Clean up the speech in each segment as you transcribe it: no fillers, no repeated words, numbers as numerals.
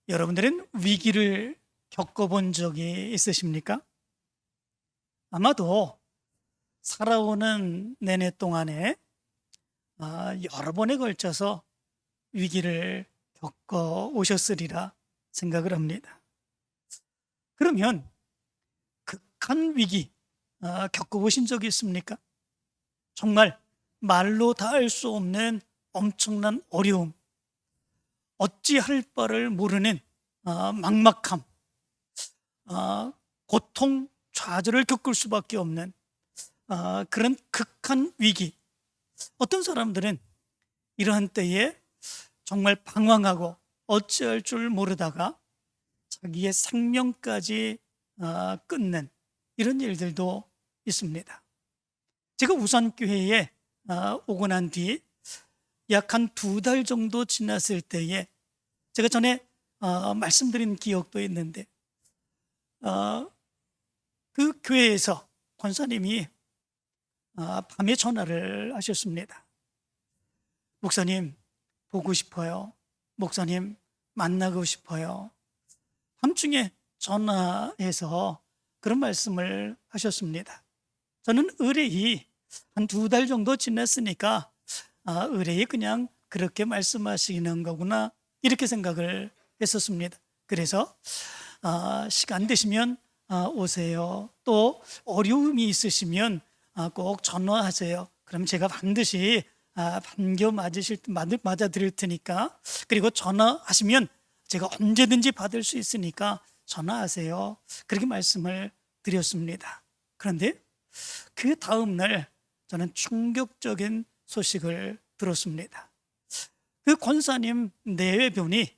여러분들은 위기를 겪어본 적이 있으십니까? 아마도 살아오는 내내 동안에 여러 번에 걸쳐서 위기를 겪어 오셨으리라 생각을 합니다. 그러면 극한 위기 겪어보신 적이 있습니까? 정말 말로 다 할 수 없는 엄청난 어려움, 어찌할 바를 모르는 막막함, 고통, 좌절을 겪을 수밖에 없는 그런 극한 위기. 어떤 사람들은 이러한 때에 정말 방황하고 어찌할 줄 모르다가 자기의 생명까지 끊는 이런 일들도 있습니다. 제가 우선교회에 오고 난 뒤 약 한 2달 정도 지났을 때에 제가 전에 말씀드린 기억도 있는데 그 교회에서 권사님이 밤에 전화를 하셨습니다. 목사님 보고 싶어요. 목사님 만나고 싶어요. 밤중에 전화해서 그런 말씀을 하셨습니다. 저는 의뢰이 한 2달 정도 지났으니까 의뢰이 그냥 그렇게 말씀하시는 거구나 이렇게 생각을 했었습니다. 그래서 시간 되시면 오세요. 또 어려움이 있으시면 꼭 전화하세요. 그럼 제가 반드시 맞아 드릴 테니까, 그리고 전화하시면 제가 언제든지 받을 수 있으니까 전화하세요. 그렇게 말씀을 드렸습니다. 그런데 그 다음 날 저는 충격적인 소식을 들었습니다. 그 권사님 내외분이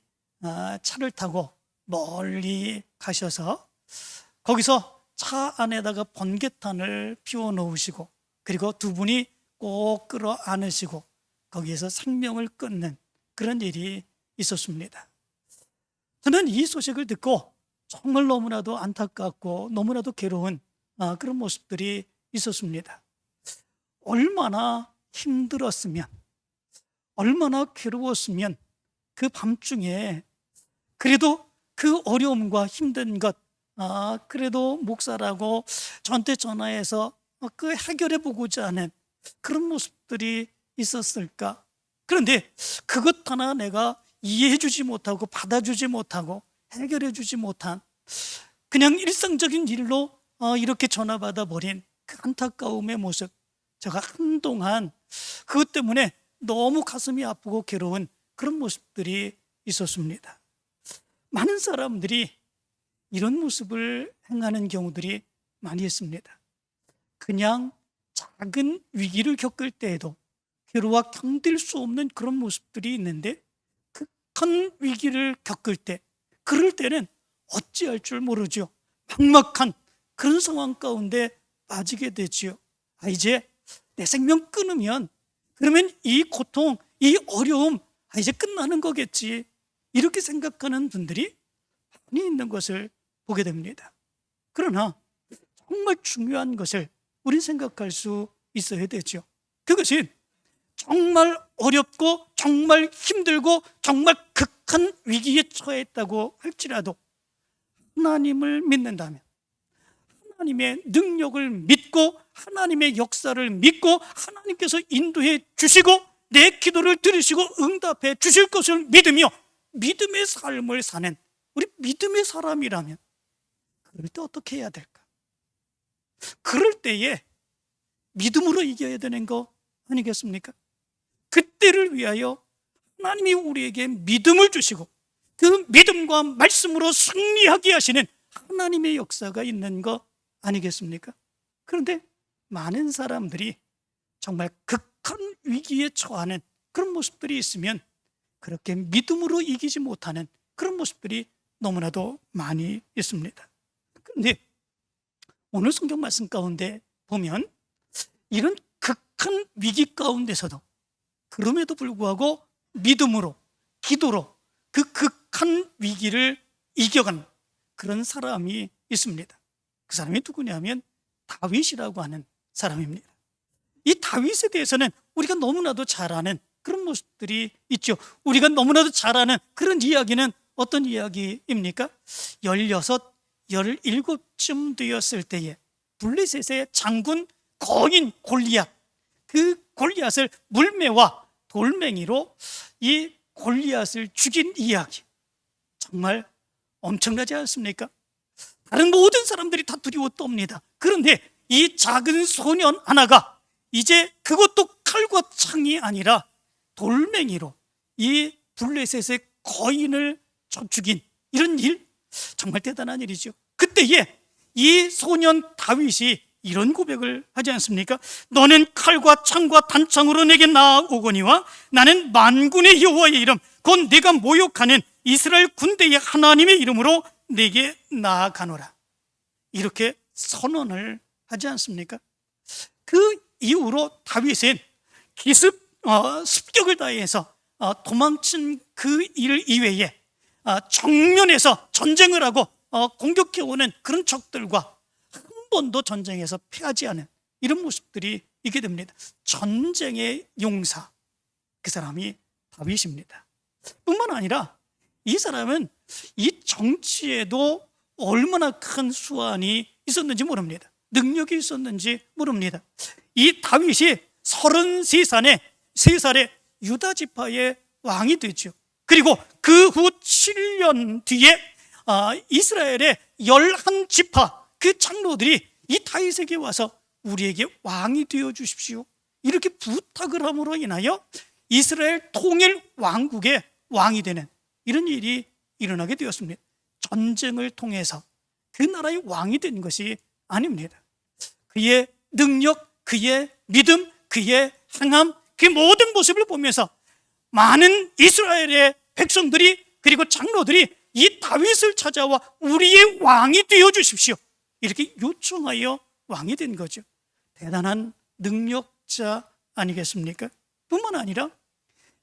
차를 타고 멀리 가셔서 거기서 차 안에다가 번개탄을 피워 놓으시고, 그리고 두 분이 꼭 끌어안으시고 거기에서 생명을 끊는 그런 일이 있었습니다. 저는 이 소식을 듣고 정말 너무나도 안타깝고 너무나도 괴로운 그런 모습들이 있었습니다. 얼마나 힘들었으면, 얼마나 괴로웠으면 그 밤중에 그래도 그 어려움과 힘든 것, 그래도 목사라고 저한테 전화해서 그 해결해 보고자 하는 그런 모습들이 있었을까? 그런데 그것 하나 내가 이해해 주지 못하고 받아주지 못하고 해결해 주지 못한, 그냥 일상적인 일로 이렇게 전화 받아버린 그 안타까움의 모습, 제가 한동안 그것 때문에 너무 가슴이 아프고 괴로운 그런 모습들이 있었습니다. 많은 사람들이 이런 모습을 행하는 경우들이 많이 있습니다. 그냥 작은 위기를 겪을 때에도 괴로워 견딜 수 없는 그런 모습들이 있는데, 극한 위기를 겪을 때, 그럴 때는 어찌할 줄 모르죠. 막막한 그런 상황 가운데 빠지게 되지요. 이제 내 생명 끊으면, 그러면 이 고통, 이 어려움 이제 끝나는 거겠지, 이렇게 생각하는 분들이 많이 있는 것을 보게 됩니다. 그러나 정말 중요한 것을 우린 생각할 수 있어야 되죠. 그것이 정말 어렵고 정말 힘들고 정말 극한 위기에 처했다고 할지라도 하나님을 믿는다면, 하나님의 능력을 믿고 하나님의 역사를 믿고 하나님께서 인도해 주시고 내 기도를 들으시고 응답해 주실 것을 믿으며 믿음의 삶을 사는 우리 믿음의 사람이라면, 그럴 때 어떻게 해야 될까? 그럴 때에 믿음으로 이겨야 되는 거 아니겠습니까? 그때를 위하여 하나님이 우리에게 믿음을 주시고 그 믿음과 말씀으로 승리하게 하시는 하나님의 역사가 있는 거 아니겠습니까? 그런데 많은 사람들이 정말 극한 위기에 처하는 그런 모습들이 있으면 그렇게 믿음으로 이기지 못하는 그런 모습들이 너무나도 많이 있습니다. 그런데 오늘 성경 말씀 가운데 보면 이런 극한 위기 가운데서도 그럼에도 불구하고 믿음으로, 기도로 그 극한 위기를 이겨간 그런 사람이 있습니다. 그 사람이 누구냐면 다윗이라고 하는 사람입니다. 이 다윗에 대해서는 우리가 너무나도 잘 아는 그런 모습들이 있죠. 우리가 너무나도 잘 아는 그런 이야기는 어떤 이야기입니까? 16, 17쯤 되었을 때에 블레셋의 장군 거인 골리앗, 그 골리앗을 물매와 돌멩이로 이 골리앗을 죽인 이야기, 정말 엄청나지 않습니까? 다른 모든 사람들이 다 두려워 떱니다. 그런데 이 작은 소년 하나가 이제 그것도 칼과 창이 아니라 돌멩이로 이 블레셋의 거인을 죽인 이런 일, 정말 대단한 일이죠. 그때에 이 소년 다윗이 이런 고백을 하지 않습니까? 너는 칼과 창과 단창으로 내게 나아오거니와 나는 만군의 여호와의 이름 곧 내가 모욕하는 이스라엘 군대의 하나님의 이름으로 내게 나아가노라. 이렇게 선언을 하지 않습니까? 그 이후로 다윗은 습격을 다해서 도망친 그 일 이외에 정면에서 전쟁을 하고 공격해오는 그런 적들과 한 번도 전쟁에서 패하지 않은 이런 모습들이 있게 됩니다. 전쟁의 용사, 그 사람이 다윗입니다. 뿐만 아니라 이 사람은 이 정치에도 얼마나 큰 수완이 있었는지 모릅니다. 능력이 있었는지 모릅니다. 이 다윗이 33살에 유다 지파의 왕이 되죠. 그리고 그 후 7년 뒤에 이스라엘의 11지파 그 장로들이 이 다윗에게 와서 우리에게 왕이 되어 주십시오, 이렇게 부탁을 함으로 인하여 이스라엘 통일 왕국의 왕이 되는 이런 일이 일어나게 되었습니다. 전쟁을 통해서 그 나라의 왕이 된 것이 아닙니다. 그의 능력, 그의 믿음, 그의 행함, 그 모든 모습을 보면서 많은 이스라엘의 백성들이 그리고 장로들이 이 다윗을 찾아와 우리의 왕이 되어 주십시오, 이렇게 요청하여 왕이 된 거죠. 대단한 능력자 아니겠습니까? 뿐만 아니라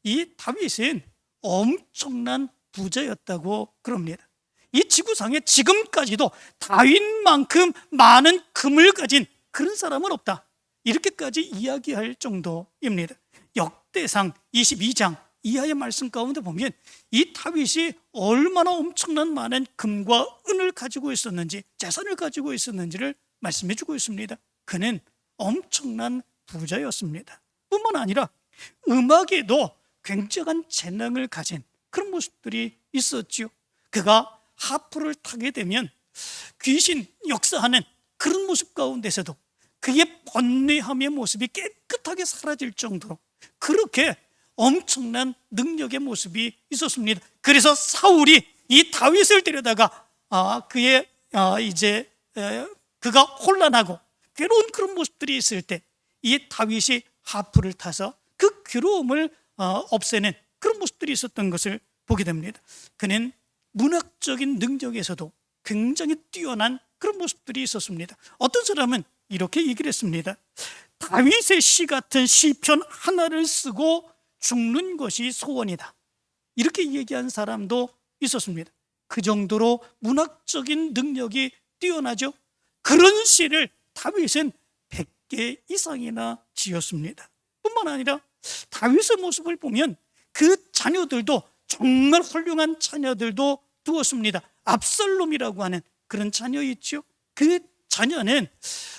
이 다윗은 엄청난 부자였다고 그럽니다. 이 지구상에 지금까지도 다윗만큼 많은 금을 가진 그런 사람은 없다, 이렇게까지 이야기할 정도입니다. 역대상 22장 이하의 말씀 가운데 보면 이 다윗이 얼마나 엄청난 많은 금과 은을 가지고 있었는지, 재산을 가지고 있었는지를 말씀해 주고 있습니다. 그는 엄청난 부자였습니다. 뿐만 아니라 음악에도 굉장한 재능을 가진 그런 모습들이 있었죠. 그가 하프를 타게 되면 귀신 역사하는 그런 모습 가운데서도 그의 번뇌함의 모습이 깨끗하게 사라질 정도로 그렇게 엄청난 능력의 모습이 있었습니다. 그래서 사울이 이 다윗을 데려다가 그가 혼란하고 괴로운 그런 모습들이 있을 때 이 다윗이 하프를 타서 그 괴로움을 없애는 그런 모습들이 있었던 것을 보게 됩니다. 그는 문학적인 능력에서도 굉장히 뛰어난 그런 모습들이 있었습니다. 어떤 사람은 이렇게 얘기를 했습니다. 다윗의 시 같은 시편 하나를 쓰고 죽는 것이 소원이다, 이렇게 얘기한 사람도 있었습니다. 그 정도로 문학적인 능력이 뛰어나죠. 그런 시를 다윗은 100개 이상이나 지었습니다. 뿐만 아니라 다윗의 모습을 보면 그 자녀들도 정말 훌륭한 자녀들도 두었습니다. 압살롬이라고 하는 그런 자녀 있죠. 그 자녀는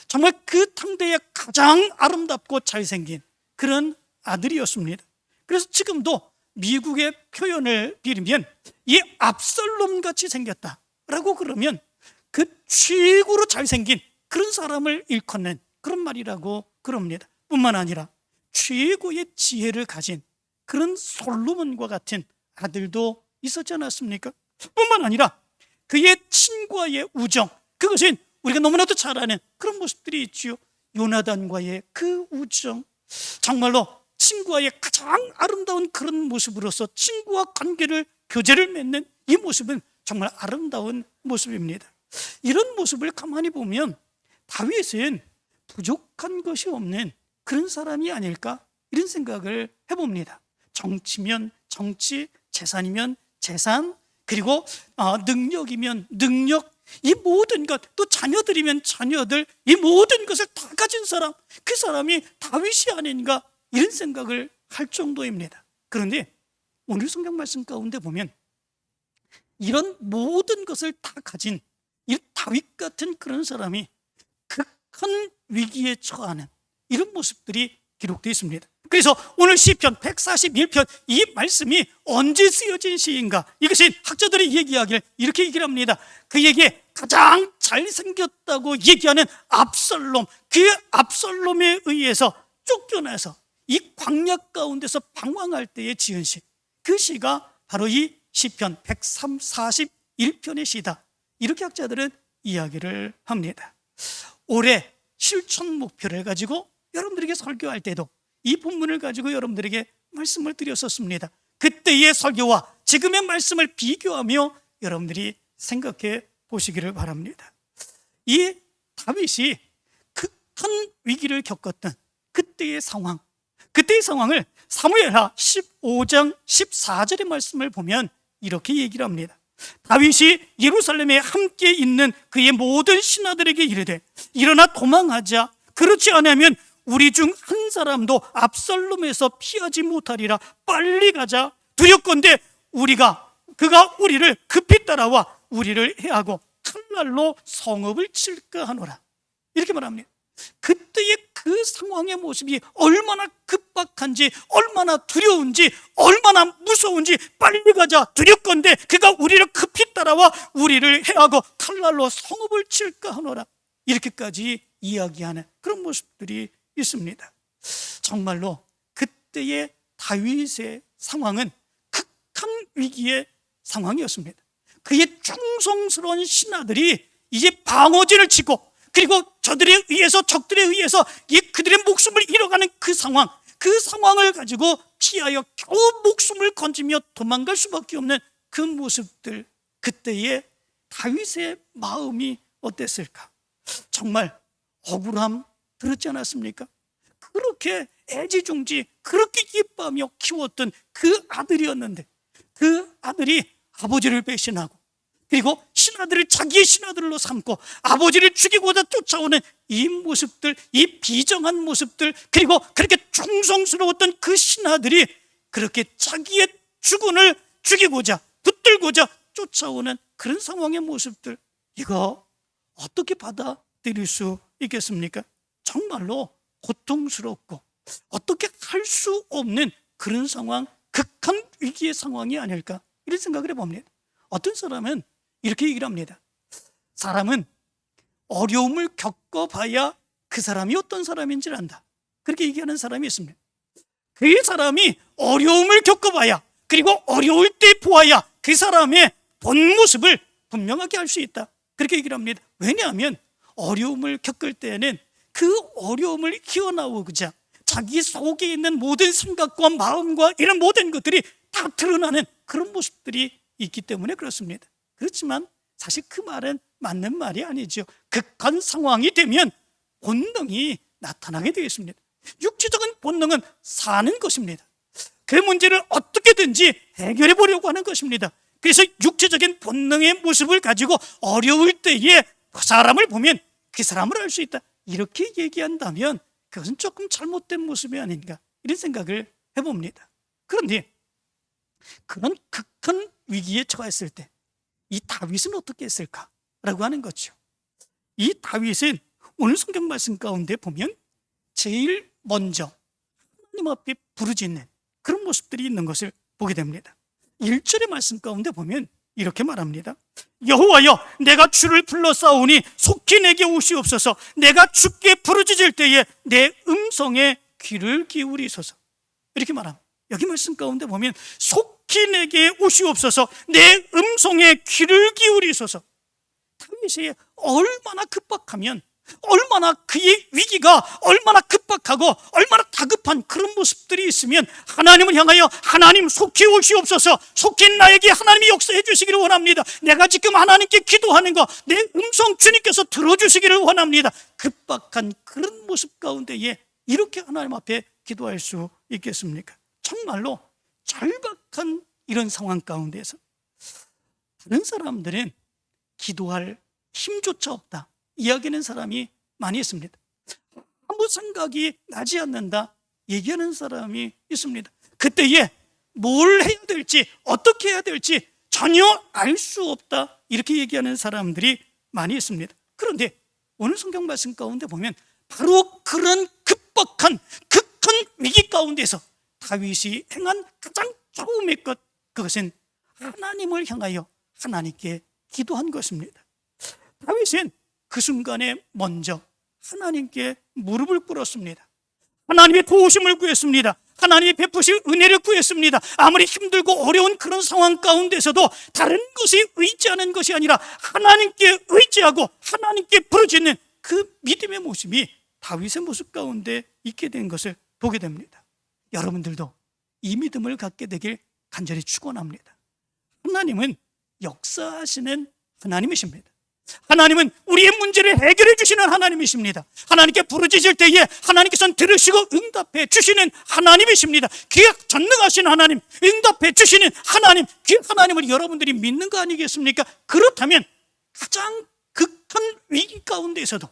정말 그 당대에 가장 아름답고 잘생긴 그런 아들이었습니다. 그래서 지금도 미국의 표현을 빌면 이 압살롬 같이 생겼다라고 그러면 그 최고로 잘생긴 그런 사람을 일컫는 그런 말이라고 그럽니다. 뿐만 아니라 최고의 지혜를 가진 그런 솔로몬과 같은 아들도 있었지 않았습니까? 뿐만 아니라 그의 친구와의 우정, 그것은 우리가 너무나도 잘 아는 그런 모습들이 있지요. 요나단과의 그 우정, 정말로 친구와의 가장 아름다운 그런 모습으로서 친구와 관계를, 교제를 맺는 이 모습은 정말 아름다운 모습입니다. 이런 모습을 가만히 보면 다윗은 부족한 것이 없는 그런 사람이 아닐까, 이런 생각을 해봅니다. 정치면 정치, 재산이면 재산, 그리고 능력이면 능력, 이 모든 것, 또 자녀들이면 자녀들, 이 모든 것을 다 가진 사람, 그 사람이 다윗이 아닌가, 이런 생각을 할 정도입니다. 그런데 오늘 성경 말씀 가운데 보면 이런 모든 것을 다 가진 이 다윗 같은 그런 사람이 극한 위기에 처하는 이런 모습들이 기록되어 있습니다. 그래서 오늘 시편 141편 이 말씀이 언제 쓰여진 시인가? 이것은 학자들이 얘기하기를 이렇게 얘기를 합니다. 그에게 가장 잘생겼다고 얘기하는 압살롬, 그 압살롬에 의해서 쫓겨나서 이 광야 가운데서 방황할 때에 지은 시, 그 시가 바로 이 시편 141편의 시다. 이렇게 학자들은 이야기를 합니다. 올해 실천 목표를 가지고 여러분들에게 설교할 때도 이 본문을 가지고 여러분들에게 말씀을 드렸었습니다. 그때의 설교와 지금의 말씀을 비교하며 여러분들이 생각해 보시기를 바랍니다. 이 다윗이 극한 위기를 겪었던 그때의 상황을 사무엘하 15장 14절의 말씀을 보면 이렇게 얘기를 합니다. 다윗이 예루살렘에 함께 있는 그의 모든 신하들에게 이르되 일어나 도망하자. 그렇지 않으면 우리 중 한 사람도 압살롬에서 피하지 못하리라. 빨리 가자. 두렵건대 그가 우리를 급히 따라와 우리를 해하고 칼날로 성읍을 칠까 하노라. 이렇게 말합니다. 그때의 그 상황의 모습이 얼마나 급박한지, 얼마나 두려운지, 얼마나 무서운지, 빨리 가자. 두렵건대 그가 우리를 급히 따라와 우리를 해하고 칼날로 성읍을 칠까 하노라. 이렇게까지 이야기하는 그런 모습들이 있습니다. 정말로 그때의 다윗의 상황은 극한 위기의 상황이었습니다. 그의 충성스러운 신하들이 이제 방어진을 치고, 그리고 적들에 의해서 그들의 목숨을 잃어가는 그 상황을 가지고 피하여 겨우 목숨을 건지며 도망갈 수밖에 없는 그 모습들, 그때의 다윗의 마음이 어땠을까? 정말 억울함 들었지 않았습니까? 그렇게 애지중지 그렇게 기뻐하며 키웠던 그 아들이었는데, 그 아들이 아버지를 배신하고, 그리고 신하들을 자기의 신하들로 삼고 아버지를 죽이고자 쫓아오는 이 모습들, 이 비정한 모습들, 그리고 그렇게 충성스러웠던 그 신하들이 그렇게 자기의 주군을 죽이고자 붙들고자 쫓아오는 그런 상황의 모습들, 이거 어떻게 받아들일 수 있겠습니까? 정말로 고통스럽고 어떻게 할 수 없는 그런 상황, 극한 위기의 상황이 아닐까, 이런 생각을 해봅니다. 어떤 사람은 이렇게 얘기를 합니다. 사람은 어려움을 겪어봐야 그 사람이 어떤 사람인지를 안다. 그렇게 얘기하는 사람이 있습니다. 그 사람이 어려움을 겪어봐야, 그리고 어려울 때 보아야 그 사람의 본 모습을 분명하게 알 수 있다. 그렇게 얘기를 합니다. 왜냐하면 어려움을 겪을 때에는 그 어려움을 기어나오고자 자기 속에 있는 모든 생각과 마음과 이런 모든 것들이 다 드러나는 그런 모습들이 있기 때문에 그렇습니다. 그렇지만 사실 그 말은 맞는 말이 아니죠. 극한 상황이 되면 본능이 나타나게 되겠습니다. 육체적인 본능은 사는 것입니다. 그 문제를 어떻게든지 해결해 보려고 하는 것입니다. 그래서 육체적인 본능의 모습을 가지고 어려울 때에 사람을 보면 그 사람을 알 수 있다, 이렇게 얘기한다면 그것은 조금 잘못된 모습이 아닌가, 이런 생각을 해봅니다. 그런데 그런 극한 위기에 처했을 때 이 다윗은 어떻게 했을까라고 하는 거죠. 이 다윗은 오늘 성경 말씀 가운데 보면 제일 먼저 하나님 앞에 부르짖는 그런 모습들이 있는 것을 보게 됩니다. 1절의 말씀 가운데 보면 이렇게 말합니다. 여호와여, 내가 주를 불러싸우니 속히 내게 오시옵소서. 내가 주께 부르짖을 때에 내 음성에 귀를 기울이소서. 이렇게 말합니다. 여기 말씀 가운데 보면 속히 내게 오시옵소서, 내 음성에 귀를 기울이소서. 다윗이 얼마나 급박하면, 얼마나 그의 위기가 얼마나 급박하고 얼마나 다급한 그런 모습들이 있으면 하나님을 향하여 하나님 속히 오시옵소서, 속히 나에게 하나님이 역사해 주시기를 원합니다. 내가 지금 하나님께 기도하는 거 내 음성 주님께서 들어주시기를 원합니다. 급박한 그런 모습 가운데에 이렇게 하나님 앞에 기도할 수 있겠습니까? 정말로 절박한 이런 상황 가운데서 다른 사람들은 기도할 힘조차 없다 이야기하는 사람이 많이 있습니다. 아무 생각이 나지 않는다 얘기하는 사람이 있습니다. 그때에 뭘 해야 될지, 어떻게 해야 될지 전혀 알 수 없다, 이렇게 얘기하는 사람들이 많이 있습니다. 그런데 오늘 성경 말씀 가운데 보면 바로 그런 급박한 극한 위기 가운데서 다윗이 행한 가장 처음의 것, 그것은 하나님을 향하여 하나님께 기도한 것입니다. 다윗은 그 순간에 먼저 하나님께 무릎을 꿇었습니다. 하나님의 도우심을 구했습니다. 하나님이 베푸실 은혜를 구했습니다. 아무리 힘들고 어려운 그런 상황 가운데서도 다른 것이 의지하는 것이 아니라 하나님께 의지하고 하나님께 부르짖는 그 믿음의 모습이 다윗의 모습 가운데 있게 된 것을 보게 됩니다. 여러분들도 이 믿음을 갖게 되길 간절히 축원합니다. 하나님은 역사하시는 하나님이십니다. 하나님은 우리의 문제를 해결해 주시는 하나님이십니다. 하나님께 부르짖을 때에 하나님께서는 들으시고 응답해 주시는 하나님이십니다. 귀약 전능하신 하나님, 응답해 주시는 하나님, 그 하나님을 여러분들이 믿는 거 아니겠습니까? 그렇다면 가장 극한 위기 가운데에서도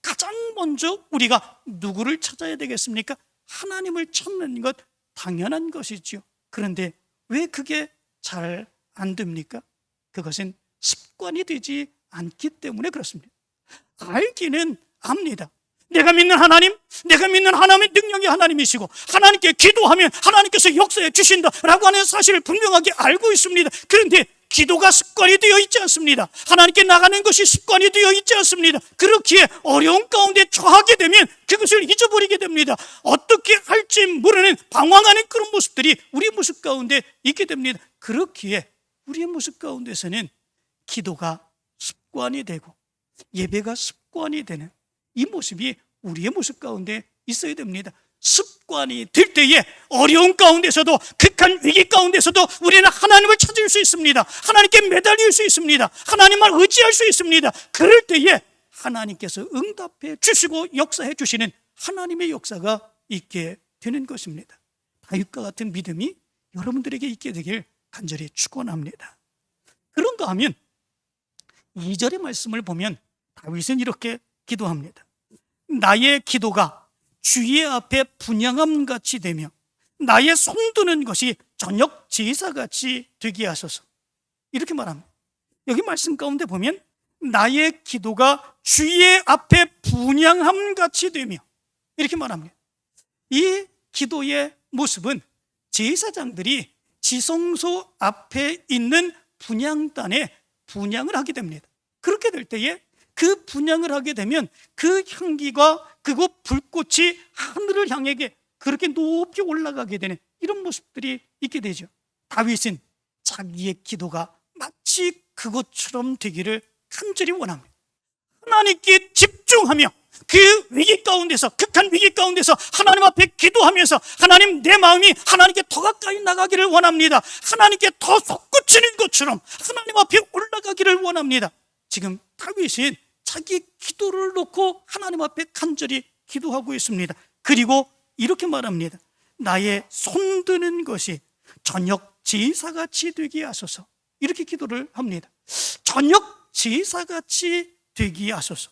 가장 먼저 우리가 누구를 찾아야 되겠습니까? 하나님을 찾는 것 당연한 것이지요. 그런데 왜 그게 잘 안 됩니까? 그것은 습관이 되지 않기 때문에 그렇습니다. 알기는 압니다. 내가 믿는 하나님, 내가 믿는 하나님의 능력이 하나님이시고 하나님께 기도하면 하나님께서 역사해 주신다라고 하는 사실을 분명하게 알고 있습니다. 그런데 기도가 습관이 되어 있지 않습니다. 하나님께 나가는 것이 습관이 되어 있지 않습니다. 그렇기에 어려운 가운데 처하게 되면 그것을 잊어버리게 됩니다. 어떻게 할지 모르는 방황하는 그런 모습들이 우리 모습 가운데 있게 됩니다. 그렇기에 우리의 모습 가운데서는 기도가 습관이 되고 예배가 습관이 되는 이 모습이 우리의 모습 가운데 있어야 됩니다. 습관이 될 때에 어려운 가운데서도 극한 위기 가운데서도 우리는 하나님을 찾을 수 있습니다. 하나님께 매달릴 수 있습니다. 하나님만 의지할 수 있습니다. 그럴 때에 하나님께서 응답해 주시고 역사해 주시는 하나님의 역사가 있게 되는 것입니다. 다윗과 같은 믿음이 여러분들에게 있게 되길 간절히 축원합니다. 그런가 하면 2절의 말씀을 보면 다윗은 이렇게 기도합니다. 나의 기도가 주의 앞에 분향함같이 되며 나의 손드는 것이 저녁 제사같이 되게 하소서. 이렇게 말합니다. 여기 말씀 가운데 보면 나의 기도가 주의 앞에 분향함같이 되며 이렇게 말합니다. 이 기도의 모습은 제사장들이 지성소 앞에 있는 분향단에 분향을 하게 됩니다. 그렇게 될 때에 그 분향을 하게 되면 그 향기가 그곳 불꽃이 하늘을 향해 그렇게 높이 올라가게 되는 이런 모습들이 있게 되죠. 다윗은 자기의 기도가 마치 그것처럼 되기를 간절히 원합니다. 하나님께 집중하며 그 위기 가운데서 극한 위기 가운데서 하나님 앞에 기도하면서 하나님, 내 마음이 하나님께 더 가까이 나가기를 원합니다. 하나님께 더 솟구치는 것처럼 하나님 앞에 올라가기를 원합니다. 지금 다윗은 자기 기도를 놓고 하나님 앞에 간절히 기도하고 있습니다. 그리고 이렇게 말합니다. 나의 손드는 것이 저녁 제사같이 되게 하소서. 이렇게 기도를 합니다. 저녁 제사같이 되게 하소서.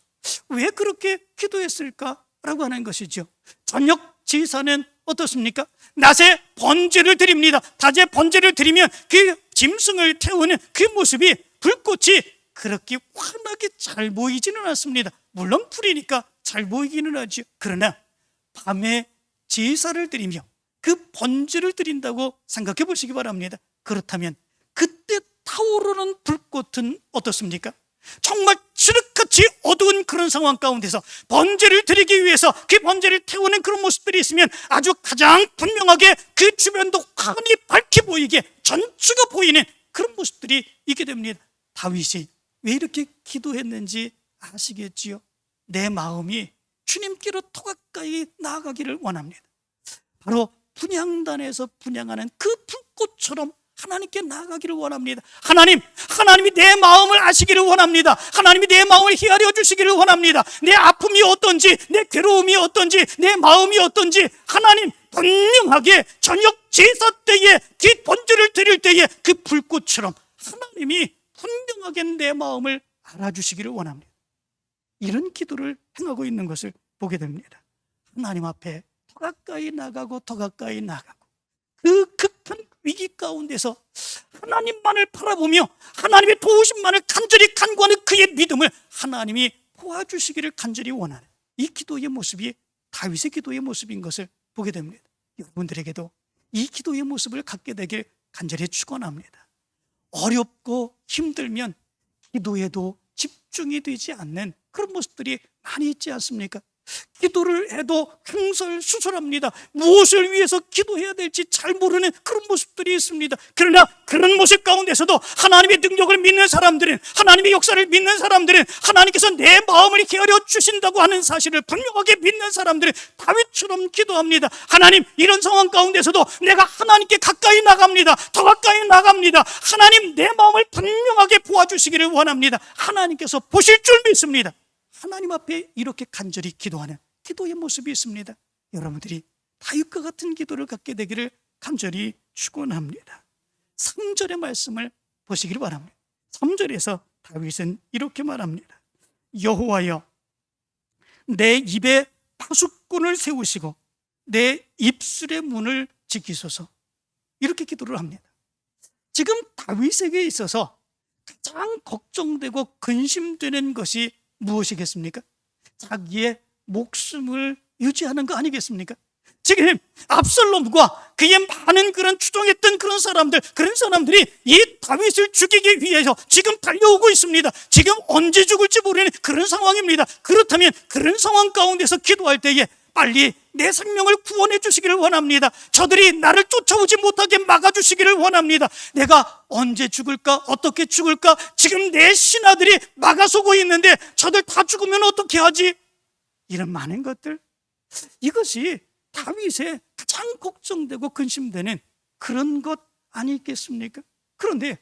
왜 그렇게 기도했을까라고 하는 것이죠. 저녁 제사는 어떻습니까? 낮에 번제를 드립니다. 낮에 번제를 드리면 그 짐승을 태우는 그 모습이 불꽃이 그렇게 환하게 잘 보이지는 않습니다. 물론 불이니까 잘 보이기는 하죠. 그러나 밤에 제사를 드리며 그 번제를 드린다고 생각해 보시기 바랍니다. 그렇다면 그때 타오르는 불꽃은 어떻습니까? 정말 칠흑같이 어두운 그런 상황 가운데서 번제를 드리기 위해서 그 번제를 태우는 그런 모습들이 있으면 아주 가장 분명하게 그 주변도 환히 밝게 보이게 전추가 보이는 그런 모습들이 있게 됩니다. 다윗이 왜 이렇게 기도했는지 아시겠지요? 내 마음이 주님께로 더 가까이 나아가기를 원합니다. 바로 분향단에서 분향하는 그 불꽃처럼 하나님께 나아가기를 원합니다. 하나님이 내 마음을 아시기를 원합니다. 하나님이 내 마음을 헤아려 주시기를 원합니다. 내 아픔이 어떤지, 내 괴로움이 어떤지, 내 마음이 어떤지 하나님 분명하게 저녁 제사 때에 그 번제를 드릴 때에 그 불꽃처럼 하나님이 분명하게 내 마음을 알아주시기를 원합니다. 이런 기도를 행하고 있는 것을 보게 됩니다. 하나님 앞에 더 가까이 나가고 더 가까이 나가고 그 극한 위기 가운데서 하나님만을 바라보며 하나님의 도우심만을 간절히 간구하는 그의 믿음을 하나님이 도와주시기를 간절히 원하는 이 기도의 모습이 다윗의 기도의 모습인 것을 보게 됩니다. 여러분들에게도 이 기도의 모습을 갖게 되길 간절히 축원합니다. 어렵고 힘들면 기도에도 집중이 되지 않는 그런 모습들이 많이 있지 않습니까? 기도를 해도 횡설수설합니다. 무엇을 위해서 기도해야 될지 잘 모르는 그런 모습들이 있습니다. 그러나 그런 모습 가운데서도 하나님의 능력을 믿는 사람들은, 하나님의 역사를 믿는 사람들은, 하나님께서 내 마음을 헤아려 주신다고 하는 사실을 분명하게 믿는 사람들은 다윗처럼 기도합니다. 하나님, 이런 상황 가운데서도 내가 하나님께 가까이 나갑니다. 더 가까이 나갑니다. 하나님, 내 마음을 분명하게 보아주시기를 원합니다. 하나님께서 보실 줄 믿습니다. 하나님 앞에 이렇게 간절히 기도하는 기도의 모습이 있습니다. 여러분들이 다윗과 같은 기도를 갖게 되기를 간절히 축원합니다. 3절의 말씀을 보시기를 바랍니다. 3절에서 다윗은 이렇게 말합니다. 여호와여, 내 입에 파수꾼을 세우시고 내 입술의 문을 지키소서. 이렇게 기도를 합니다. 지금 다윗에게 있어서 가장 걱정되고 근심되는 것이 무엇이겠습니까? 자기의 목숨을 유지하는 거 아니겠습니까? 지금 압살롬과 그의 많은 그런 추종했던 그런 사람들이 이 다윗을 죽이기 위해서 지금 달려오고 있습니다. 지금 언제 죽을지 모르는 그런 상황입니다. 그렇다면 그런 상황 가운데서 기도할 때에 빨리 내 생명을 구원해 주시기를 원합니다. 저들이 나를 쫓아오지 못하게 막아주시기를 원합니다. 내가 언제 죽을까? 어떻게 죽을까? 지금 내 신하들이 막아서고 있는데 저들 다 죽으면 어떻게 하지? 이런 많은 것들, 이것이 다윗의 가장 걱정되고 근심되는 그런 것 아니겠습니까? 그런데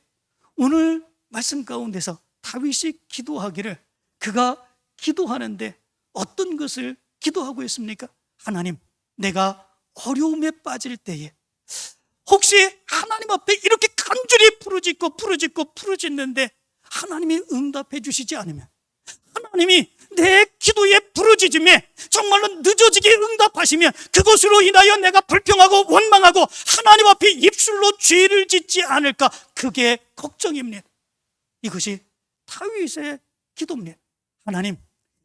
오늘 말씀 가운데서 다윗이 기도하기를, 그가 기도하는데 어떤 것을 기도하고 있습니까? 하나님, 내가 어려움에 빠질 때에 혹시 하나님 앞에 이렇게 간절히 부르짖는데 하나님이 응답해 주시지 않으면, 하나님이 내 기도에 부르짖음에 정말로 늦어지게 응답하시면 그것으로 인하여 내가 불평하고 원망하고 하나님 앞에 입술로 죄를 짓지 않을까, 그게 걱정입니다. 이것이 다윗의 기도입니다. 하나님,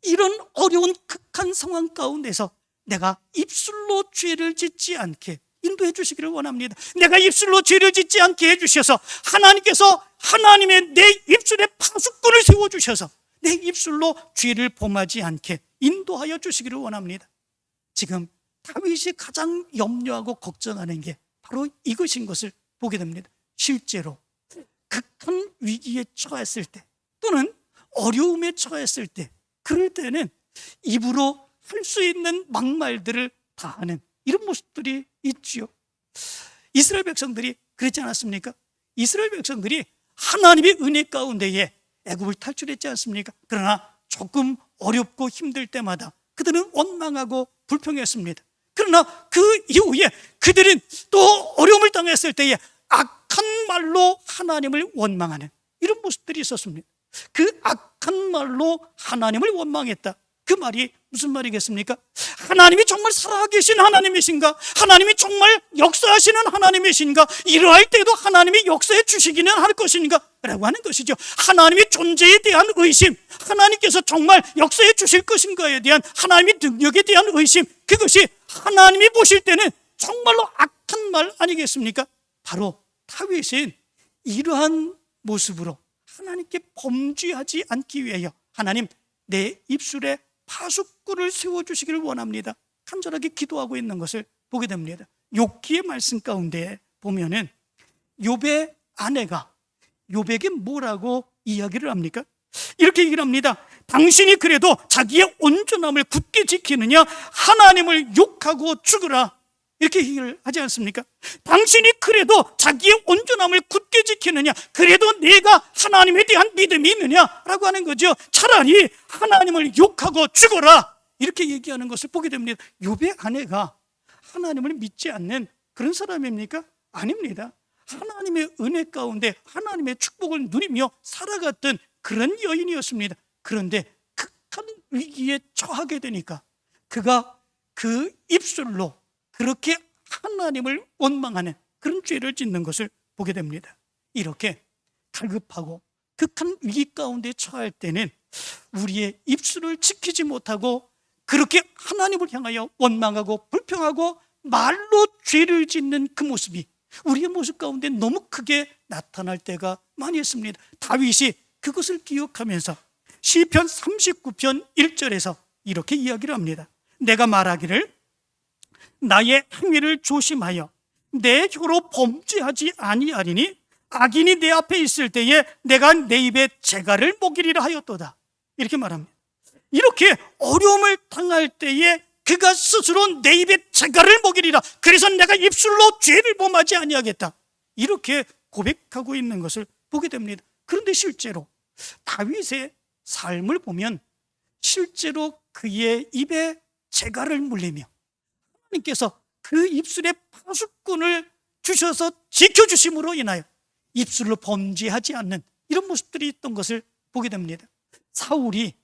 이런 어려운 극한 상황 가운데서 내가 입술로 죄를 짓지 않게 인도해 주시기를 원합니다. 내가 입술로 죄를 짓지 않게 해주셔서 하나님께서 하나님의 내 입술에 파수꾼을 세워주셔서 내 입술로 죄를 범하지 않게 인도하여 주시기를 원합니다. 지금 다윗이 가장 염려하고 걱정하는 게 바로 이것인 것을 보게 됩니다. 실제로 극한 위기에 처했을 때 또는 어려움에 처했을 때, 그럴 때는 입으로 할 수 있는 막말들을 다 하는 이런 모습들이 있지요. 이스라엘 백성들이 그랬지 않았습니까? 이스라엘 백성들이 하나님의 은혜 가운데에 애굽을 탈출했지 않습니까? 그러나 조금 어렵고 힘들 때마다 그들은 원망하고 불평했습니다. 그러나 그 이후에 그들은 또 어려움을 당했을 때에 악한 말로 하나님을 원망하는 이런 모습들이 있었습니다. 그 악한 말로 하나님을 원망했다. 그 말이 무슨 말이겠습니까? 하나님이 정말 살아계신 하나님이신가? 하나님이 정말 역사하시는 하나님이신가? 이러할 때도 하나님이 역사해 주시기는 할 것인가? 라고 하는 것이죠. 하나님의 존재에 대한 의심, 하나님께서 정말 역사해 주실 것인가에 대한 하나님의 능력에 대한 의심, 그것이 하나님이 보실 때는 정말로 악한 말 아니겠습니까? 바로 다윗은 이러한 모습으로 하나님께 범죄하지 않기 위하여 하나님, 내 입술에 파수꾼을 세워주시기를 원합니다. 간절하게 기도하고 있는 것을 보게 됩니다. 욥기의 말씀 가운데 보면은 욥의 아내가 욥에게 뭐라고 이야기를 합니까? 이렇게 얘기를 합니다. 당신이 그래도 자기의 온전함을 굳게 지키느냐? 하나님을 욕하고 죽으라. 이렇게 얘기를 하지 않습니까? 당신이 그래도 자기의 온전함을 굳게 지키느냐? 그래도 내가 하나님에 대한 믿음이 있느냐라고 하는 거죠. 차라리 하나님을 욕하고 죽어라, 이렇게 얘기하는 것을 보게 됩니다. 욥의 아내가 하나님을 믿지 않는 그런 사람입니까? 아닙니다. 하나님의 은혜 가운데 하나님의 축복을 누리며 살아갔던 그런 여인이었습니다. 그런데 극한 위기에 처하게 되니까 그가 그 입술로 그렇게 하나님을 원망하는 그런 죄를 짓는 것을 보게 됩니다. 이렇게 갈급하고 극한 위기 가운데 처할 때는 우리의 입술을 지키지 못하고 그렇게 하나님을 향하여 원망하고 불평하고 말로 죄를 짓는 그 모습이 우리의 모습 가운데 너무 크게 나타날 때가 많이 있습니다. 다윗이 그것을 기억하면서 시편 39편 1절에서 이렇게 이야기를 합니다. 내가 말하기를 나의 행위를 조심하여 내 혀로 범죄하지 아니하리니 악인이 내 앞에 있을 때에 내가 내 입에 재갈을 먹이리라 하였도다. 이렇게 말합니다. 이렇게 어려움을 당할 때에 그가 스스로 내 입에 재갈을 먹이리라. 그래서 내가 입술로 죄를 범하지 아니하겠다. 이렇게 고백하고 있는 것을 보게 됩니다. 그런데 실제로 다윗의 삶을 보면 실제로 그의 입에 재갈을 물리며 하나님께서 그 입술에 파수꾼을 주셔서 지켜주심으로 인하여 입술로 범죄하지 않는 이런 모습들이 있던 것을 보게 됩니다. 사울이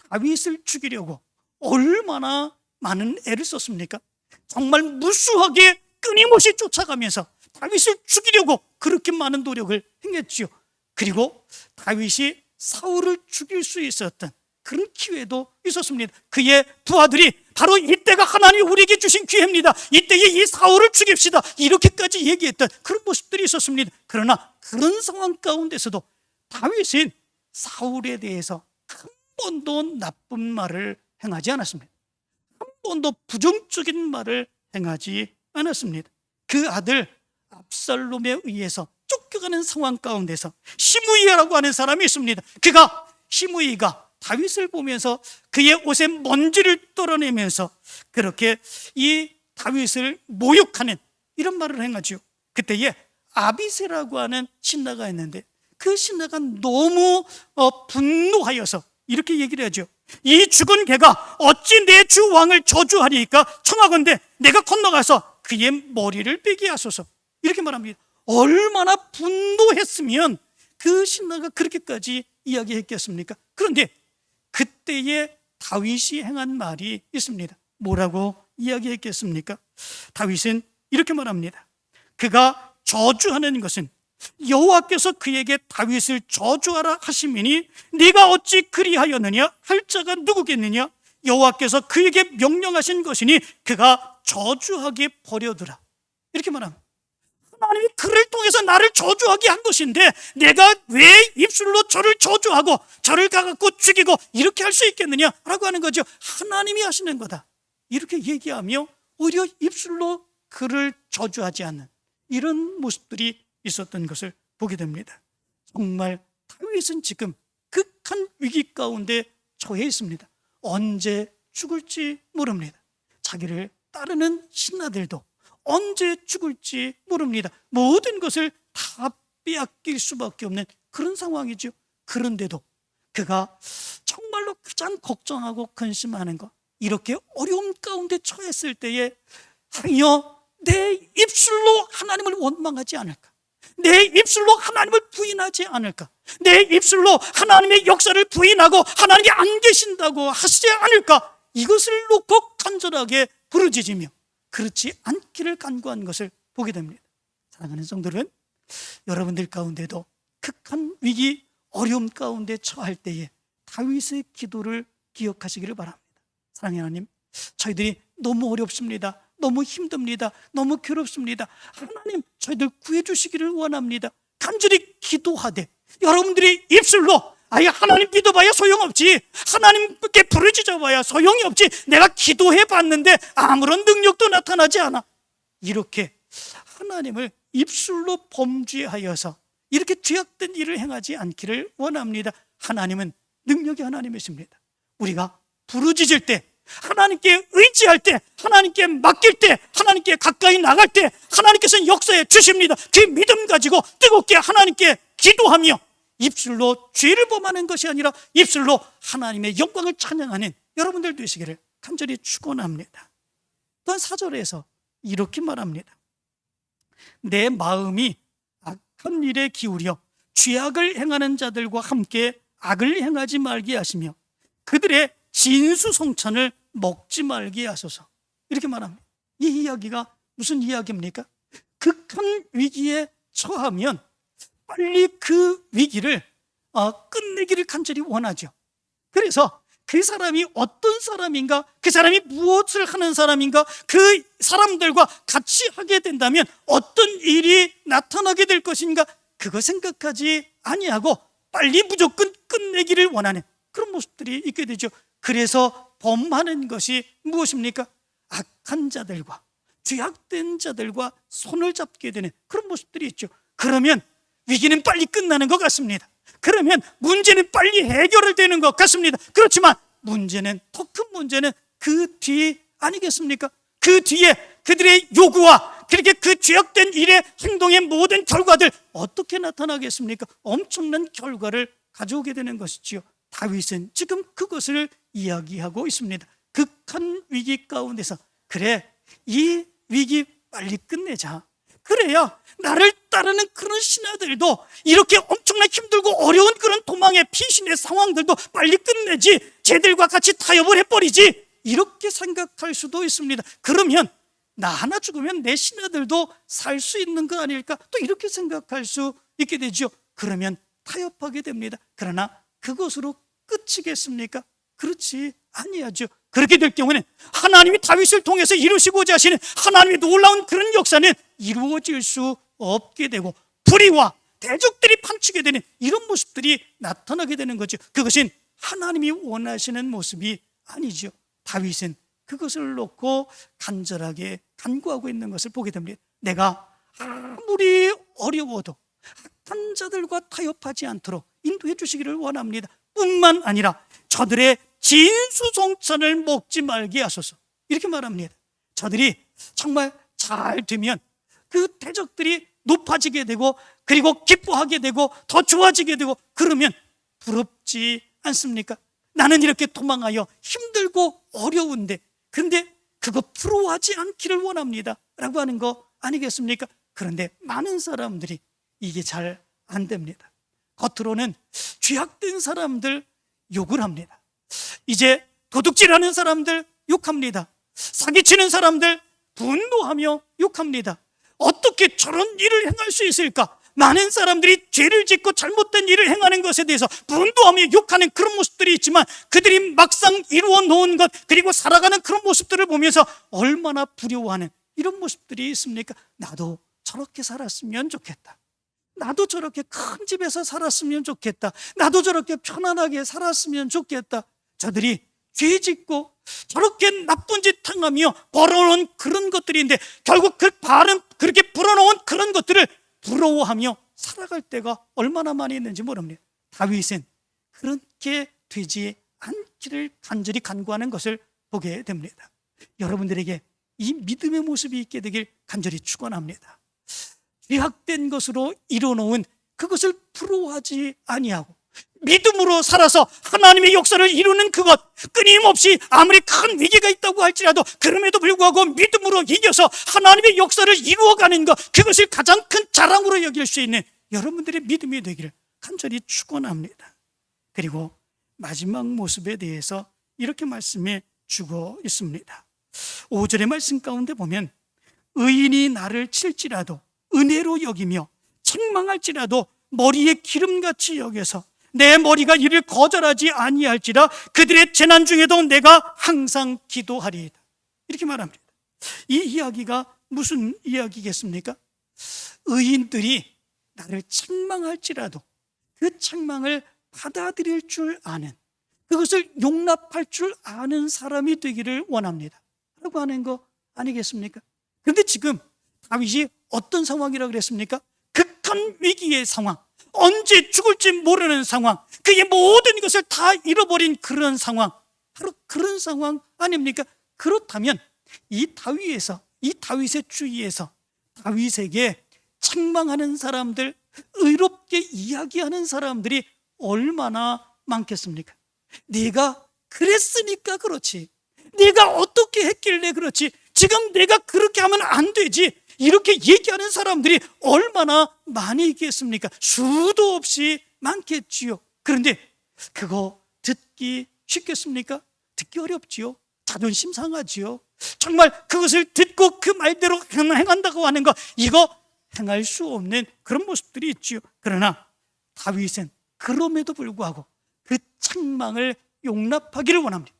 다윗을 죽이려고 얼마나 많은 애를 썼습니까? 정말 무수하게 끊임없이 쫓아가면서 다윗을 죽이려고 그렇게 많은 노력을 행했지요. 그리고 다윗이 사울을 죽일 수 있었던 그런 기회도 있었습니다. 그의 부하들이 바로 이때가 하나님이 우리에게 주신 기회입니다. 이때에 이 사울을 죽입시다. 이렇게까지 얘기했던 그런 모습들이 있었습니다. 그러나 그런 상황 가운데서도 다윗은 사울에 대해서 한 번도 나쁜 말을 행하지 않았습니다. 한 번도 부정적인 말을 행하지 않았습니다. 그 아들 압살롬에 의해서 쫓겨가는 상황 가운데서 시므이라고 하는 사람이 있습니다. 시므이가 다윗을 보면서 그의 옷에 먼지를 떨어내면서 그렇게 이 다윗을 모욕하는 이런 말을 행하죠. 그때에 아비새라고 하는 신하가 있는데 그 신하가 너무 분노하여서 이렇게 얘기를 하죠. 이 죽은 개가 어찌 내 주 왕을 저주하리까? 청하건대 내가 건너가서 그의 머리를 빼게 하소서. 이렇게 말합니다. 얼마나 분노했으면 그 신하가 그렇게까지 이야기했겠습니까? 그런데 그때에 다윗이 행한 말이 있습니다. 뭐라고 이야기했겠습니까? 다윗은 이렇게 말합니다. 그가 저주하는 것은 여호와께서 그에게 다윗을 저주하라 하심이니 네가 어찌 그리하였느냐 할 자가 누구겠느냐? 여호와께서 그에게 명령하신 것이니 그가 저주하게 버려두라. 이렇게 말합니다. 하나님이 그를 통해서 나를 저주하게 한 것인데 내가 왜 입술로 저를 저주하고 저를 가갖고 죽이고 이렇게 할 수 있겠느냐라고 하는 거죠. 하나님이 하시는 거다. 이렇게 얘기하며 오히려 입술로 그를 저주하지 않는 이런 모습들이 있었던 것을 보게 됩니다. 정말 다윗은 지금 극한 위기 가운데 처해 있습니다. 언제 죽을지 모릅니다. 자기를 따르는 신하들도 언제 죽을지 모릅니다. 모든 것을 다 빼앗길 수밖에 없는 그런 상황이죠. 그런데도 그가 정말로 가장 걱정하고 근심하는 것, 이렇게 어려움 가운데 처했을 때에 하여 내 입술로 하나님을 원망하지 않을까? 내 입술로 하나님을 부인하지 않을까? 내 입술로 하나님의 역사를 부인하고 하나님이 안 계신다고 하시지 않을까? 이것을 놓고 간절하게 부르짖으며 그렇지 않기를 간구한 것을 보게 됩니다. 사랑하는 성도들은 여러분들 가운데도 극한 위기, 어려움 가운데 처할 때에 다윗의 기도를 기억하시기를 바랍니다. 사랑하는 하나님, 저희들이 너무 어렵습니다. 너무 힘듭니다. 너무 괴롭습니다. 하나님, 저희들 구해주시기를 원합니다. 간절히 기도하되 여러분들이 입술로 아예 하나님 믿어봐야 소용없지, 하나님께 부르짖어봐야 소용이 없지, 내가 기도해봤는데 아무런 능력도 나타나지 않아, 이렇게 하나님을 입술로 범죄하여서 이렇게 죄악된 일을 행하지 않기를 원합니다. 하나님은 능력의 하나님이십니다. 우리가 부르짖을 때, 하나님께 의지할 때, 하나님께 맡길 때, 하나님께 가까이 나갈 때 하나님께서는 역사해 주십니다. 그 믿음 가지고 뜨겁게 하나님께 기도하며 입술로 죄를 범하는 것이 아니라 입술로 하나님의 영광을 찬양하는 여러분들 되시기를 간절히 축원합니다. 또한 4절에서 이렇게 말합니다. 내 마음이 악한 일에 기울여 죄악을 행하는 자들과 함께 악을 행하지 말게 하시며 그들의 진수성찬을 먹지 말게 하소서. 이렇게 말합니다. 이 이야기가 무슨 이야기입니까? 극한 위기에 처하면 빨리 그 위기를 끝내기를 간절히 원하죠. 그래서 그 사람이 어떤 사람인가, 그 사람이 무엇을 하는 사람인가, 그 사람들과 같이 하게 된다면 어떤 일이 나타나게 될 것인가, 그거 생각하지 아니하고 빨리 무조건 끝내기를 원하는 그런 모습들이 있게 되죠. 그래서 범하는 것이 무엇입니까? 악한 자들과 죄악된 자들과 손을 잡게 되는 그런 모습들이 있죠. 그러면 위기는 빨리 끝나는 것 같습니다. 그러면 문제는 빨리 해결되는 것 같습니다. 그렇지만 문제는, 더 큰 문제는 그 뒤 아니겠습니까? 그 뒤에 그들의 요구와 그렇게 그 죄악된 일의 행동의 모든 결과들 어떻게 나타나겠습니까? 엄청난 결과를 가져오게 되는 것이지요. 다윗은 지금 그것을 이야기하고 있습니다. 극한 위기 가운데서 그래, 이 위기 빨리 끝내자. 그래야 나를 따르는 그런 신하들도 이렇게 엄청나게 힘들고 어려운 그런 도망의 피신의 상황들도 빨리 끝내지, 쟤들과 같이 타협을 해버리지, 이렇게 생각할 수도 있습니다. 그러면 나 하나 죽으면 내 신하들도 살 수 있는 거 아닐까, 또 이렇게 생각할 수 있게 되죠. 그러면 타협하게 됩니다. 그러나 그것으로 끝이겠습니까? 그렇지 아니하죠. 그렇게 될 경우는 하나님이 다윗을 통해서 이루시고자 하시는 하나님의 놀라운 그런 역사는 이루어질 수 없게 되고 불의와 대적들이 판치게 되는 이런 모습들이 나타나게 되는 거죠. 그것은 하나님이 원하시는 모습이 아니죠. 다윗은 그것을 놓고 간절하게 간구하고 있는 것을 보게 됩니다. 내가 아무리 어려워도 악한 자들과 타협하지 않도록 인도해 주시기를 원합니다. 뿐만 아니라 저들의 진수성찬을 먹지 말게 하소서, 이렇게 말합니다. 저들이 정말 잘 되면 그 대적들이 높아지게 되고 그리고 기뻐하게 되고 더 좋아지게 되고 그러면 부럽지 않습니까? 나는 이렇게 도망하여 힘들고 어려운데, 그런데 그거 부러워하지 않기를 원합니다 라고 하는 거 아니겠습니까? 그런데 많은 사람들이 이게 잘 안 됩니다. 겉으로는 죄악된 사람들 욕을 합니다. 이제 도둑질하는 사람들 욕합니다. 사기치는 사람들 분노하며 욕합니다. 어떻게 저런 일을 행할 수 있을까? 많은 사람들이 죄를 짓고 잘못된 일을 행하는 것에 대해서 분노하며 욕하는 그런 모습들이 있지만 그들이 막상 이루어 놓은 것 그리고 살아가는 그런 모습들을 보면서 얼마나 두려워하는 이런 모습들이 있습니까? 나도 저렇게 살았으면 좋겠다. 나도 저렇게 큰 집에서 살았으면 좋겠다. 나도 저렇게 편안하게 살았으면 좋겠다. 저들이 죄 짓고 저렇게 나쁜 짓 행하며 벌어놓은 그런 것들인데 결국 그 발은 그렇게 불어놓은 그런 것들을 부러워하며 살아갈 때가 얼마나 많이 있는지 모릅니다. 다윗은 그렇게 되지 않기를 간절히 간구하는 것을 보게 됩니다. 여러분들에게 이 믿음의 모습이 있게 되길 간절히 축원합니다. 죄악된 것으로 이뤄놓은 그것을 부러워하지 아니하고 믿음으로 살아서 하나님의 역사를 이루는 그것, 끊임없이 아무리 큰 위기가 있다고 할지라도 그럼에도 불구하고 믿음으로 이겨서 하나님의 역사를 이루어가는 것, 그것을 가장 큰 자랑으로 여길 수 있는 여러분들의 믿음이 되기를 간절히 축원합니다. 그리고 마지막 모습에 대해서 이렇게 말씀해 주고 있습니다. 5절의 말씀 가운데 보면 의인이 나를 칠지라도 은혜로 여기며 책망할지라도 머리에 기름같이 여겨서 내 머리가 이를 거절하지 아니할지라 그들의 재난 중에도 내가 항상 기도하리이다, 이렇게 말합니다. 이 이야기가 무슨 이야기겠습니까? 의인들이 나를 책망할지라도 그 책망을 받아들일 줄 아는, 그것을 용납할 줄 아는 사람이 되기를 원합니다 라고 하는 거 아니겠습니까? 그런데 지금 다윗이 어떤 상황이라고 그랬습니까? 극한 위기의 상황, 언제 죽을지 모르는 상황, 그의 모든 것을 다 잃어버린 그런 상황, 바로 그런 상황 아닙니까? 그렇다면 이 다윗의 주위에서 다윗에게 책망하는 사람들, 의롭게 이야기하는 사람들이 얼마나 많겠습니까? 네가 그랬으니까 그렇지, 네가 어떻게 했길래 그렇지, 지금 내가 그렇게 하면 안 되지, 이렇게 얘기하는 사람들이 얼마나 많이 있겠습니까? 수도 없이 많겠지요. 그런데 그거 듣기 쉽겠습니까? 듣기 어렵지요. 자존심 상하지요. 정말 그것을 듣고 그 말대로 행한다고 하는 것, 이거 행할 수 없는 그런 모습들이 있지요. 그러나 다윗은 그럼에도 불구하고 그 책망을 용납하기를 원합니다.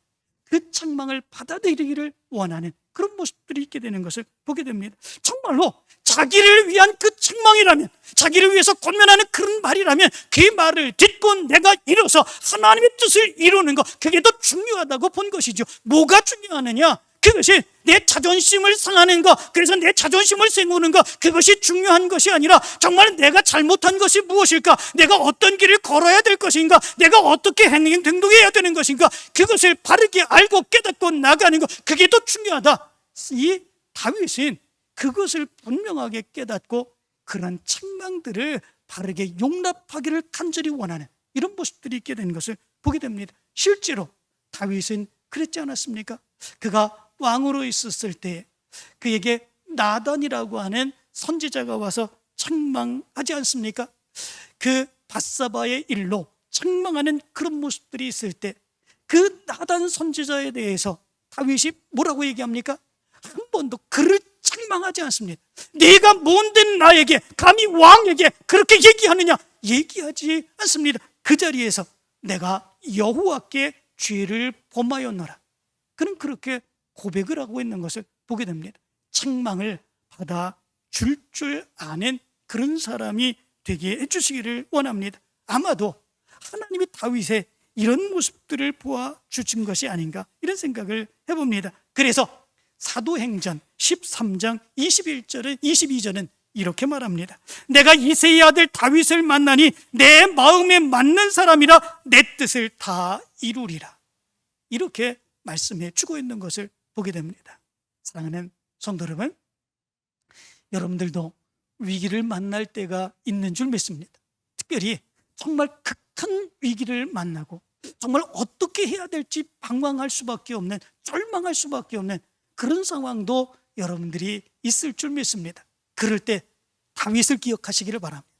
그 책망을 받아들이기를 원하는 그런 모습들이 있게 되는 것을 보게 됩니다. 정말로 자기를 위한 그 책망이라면, 자기를 위해서 권면하는 그런 말이라면 그 말을 듣고 내가 일어서 하나님의 뜻을 이루는 것, 그게 더 중요하다고 본 것이죠. 뭐가 중요하느냐? 그것이 내 자존심을 상하는 것, 그래서 내 자존심을 세우는 것, 그것이 중요한 것이 아니라 정말 내가 잘못한 것이 무엇일까, 내가 어떤 길을 걸어야 될 것인가, 내가 어떻게 행동해야 되는 것인가, 그것을 바르게 알고 깨닫고 나가는 것, 그게 더 중요하다. 이 다윗은 그것을 분명하게 깨닫고 그런 책망들을 바르게 용납하기를 간절히 원하는 이런 모습들이 있게 되는 것을 보게 됩니다. 실제로 다윗은 그랬지 않았습니까? 그가 왕으로 있었을 때 그에게 나단이라고 하는 선지자가 와서 책망하지 않습니까? 그 밧사바의 일로 책망하는 그런 모습들이 있을 때 그 나단 선지자에 대해서 다윗이 뭐라고 얘기합니까? 한 번도 그를 책망하지 않습니다. 네가 뭔데 나에게, 감히 왕에게 그렇게 얘기하느냐? 얘기하지 않습니다. 그 자리에서 내가 여호와께 죄를 범하였노라, 그는 그렇게 고백을 하고 있는 것을 보게 됩니다. 책망을 받아줄 줄 아는 그런 사람이 되게 해주시기를 원합니다. 아마도 하나님이 다윗의 이런 모습들을 보아주신 것이 아닌가, 이런 생각을 해봅니다. 그래서 사도행전 13장 21절은 22절은 이렇게 말합니다. 내가 이새의 아들 다윗을 만나니 내 마음에 맞는 사람이라 내 뜻을 다 이루리라, 이렇게 말씀해 주고 있는 것을 보게 됩니다. 사랑하는 성도 여러분, 여러분들도 위기를 만날 때가 있는 줄 믿습니다. 특별히 정말 극한 위기를 만나고 정말 어떻게 해야 될지 방황할 수밖에 없는, 절망할 수밖에 없는 그런 상황도 여러분들이 있을 줄 믿습니다. 그럴 때 다윗을 기억하시기를 바랍니다.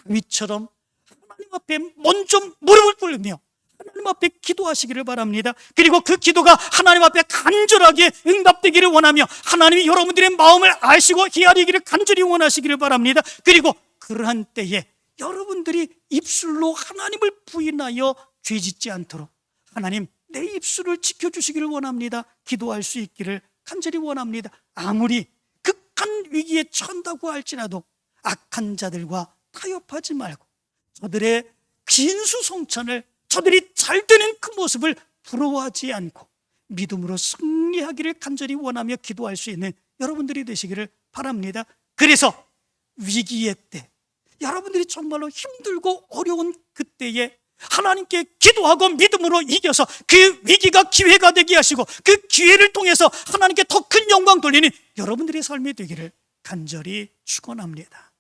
다윗처럼 하나님 앞에 먼저 무릎을 꿇으며 하나님 앞에 기도하시기를 바랍니다. 그리고 그 기도가 하나님 앞에 간절하게 응답되기를 원하며 하나님이 여러분들의 마음을 아시고 헤아리기를 간절히 원하시기를 바랍니다. 그리고 그러한 때에 여러분들이 입술로 하나님을 부인하여 죄짓지 않도록 하나님 내 입술을 지켜주시기를 원합니다. 기도할 수 있기를 간절히 원합니다. 아무리 극한 위기에 처한다고 할지라도 악한 자들과 타협하지 말고 저들의 진수성찬을, 저들이 잘 되는 그 모습을 부러워하지 않고 믿음으로 승리하기를 간절히 원하며 기도할 수 있는 여러분들이 되시기를 바랍니다. 그래서 위기의 때, 여러분들이 정말로 힘들고 어려운 그때에 하나님께 기도하고 믿음으로 이겨서 그 위기가 기회가 되게 하시고 그 기회를 통해서 하나님께 더 큰 영광 돌리는 여러분들의 삶이 되기를 간절히 축원합니다.